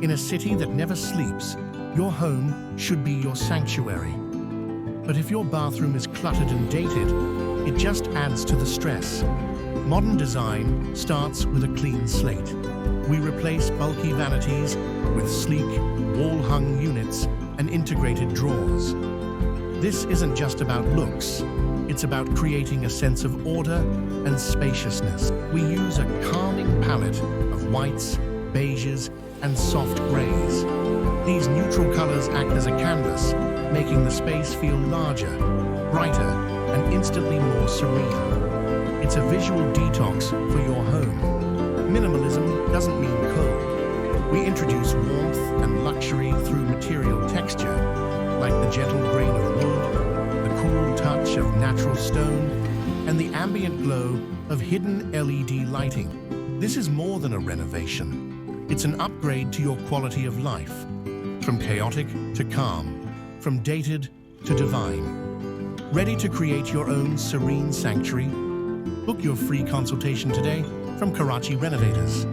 In a city that never sleeps, your home should be your sanctuary. But if your bathroom is cluttered and dated, it just adds to the stress. Modern design starts with a clean slate. We replace bulky vanities with sleek, wall-hung units and integrated drawers. This isn't just about looks, it's about creating a sense of order and spaciousness. We use a calming palette of whites, beiges, and soft grays. These neutral colors act as a canvas, making the space feel larger, brighter, and instantly more serene. It's a visual detox for your home. Minimalism doesn't mean cold. We introduce warmth and luxury through material texture, like the gentle grain of wood, the cool touch of natural stone, and the ambient glow of hidden LED lighting. This is more than a renovation. It's an upgrade to your quality of life. From chaotic to calm, from dated to divine. Ready to create your own serene sanctuary? Book your free consultation today from Karachi Renovators.